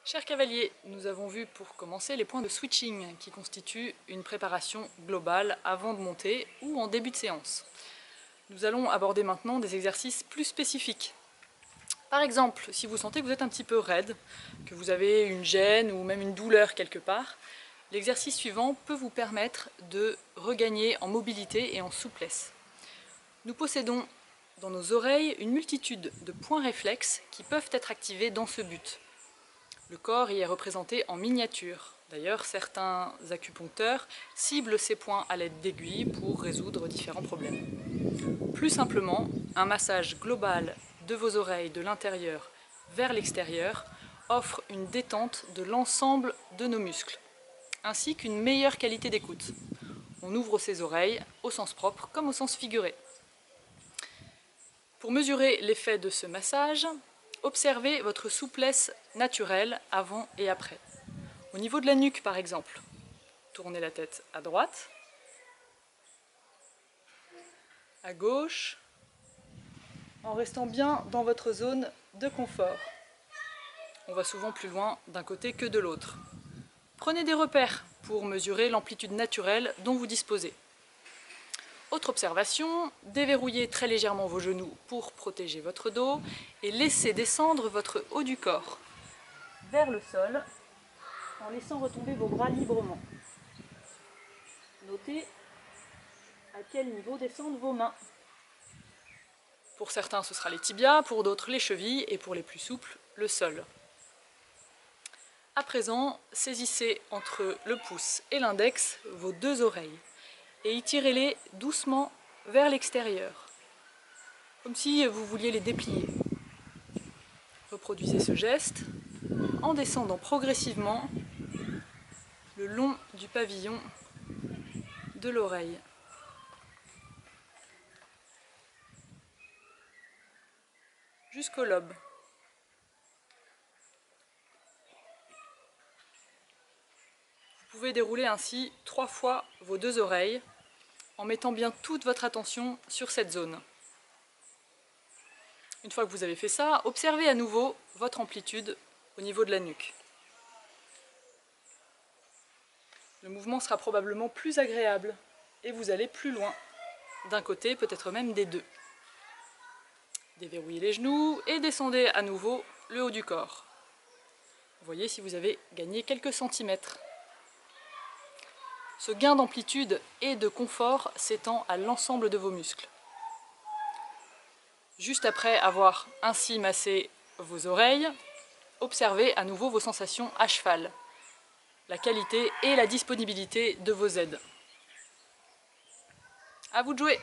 Chers cavaliers, nous avons vu pour commencer les points de switching qui constituent une préparation globale avant de monter ou en début de séance. Nous allons aborder maintenant des exercices plus spécifiques. Par exemple, si vous sentez que vous êtes un petit peu raide, que vous avez une gêne ou même une douleur quelque part, l'exercice suivant peut vous permettre de regagner en mobilité et en souplesse. Nous possédons dans nos oreilles une multitude de points réflexes qui peuvent être activés dans ce but. Le corps y est représenté en miniature. D'ailleurs, certains acupuncteurs ciblent ces points à l'aide d'aiguilles pour résoudre différents problèmes. Plus simplement, un massage global de vos oreilles de l'intérieur vers l'extérieur offre une détente de l'ensemble de nos muscles, ainsi qu'une meilleure qualité d'écoute. On ouvre ses oreilles au sens propre comme au sens figuré. Pour mesurer l'effet de ce massage, observez votre souplesse naturelle avant et après. Au niveau de la nuque par exemple, tournez la tête à droite, à gauche, en restant bien dans votre zone de confort. On va souvent plus loin d'un côté que de l'autre. Prenez des repères pour mesurer l'amplitude naturelle dont vous disposez. Autre observation, déverrouillez très légèrement vos genoux pour protéger votre dos et laissez descendre votre haut du corps vers le sol en laissant retomber vos bras librement. Notez à quel niveau descendent vos mains. Pour certains, ce sera les tibias, pour d'autres les chevilles et pour les plus souples, le sol. À présent, saisissez entre le pouce et l'index vos deux oreilles et étirez-les doucement vers l'extérieur, comme si vous vouliez les déplier. Reproduisez ce geste en descendant progressivement le long du pavillon de l'oreille. Jusqu'au lobe. Vous pouvez dérouler ainsi 3 fois vos deux oreilles en mettant bien toute votre attention sur cette zone. Une fois que vous avez fait ça, observez à nouveau votre amplitude au niveau de la nuque. Le mouvement sera probablement plus agréable et vous allez plus loin d'un côté, peut-être même des deux. Déverrouillez les genoux et descendez à nouveau le haut du corps. Voyez si vous avez gagné quelques centimètres. Ce gain d'amplitude et de confort s'étend à l'ensemble de vos muscles. Juste après avoir ainsi massé vos oreilles, observez à nouveau vos sensations à cheval, la qualité et la disponibilité de vos aides. À vous de jouer!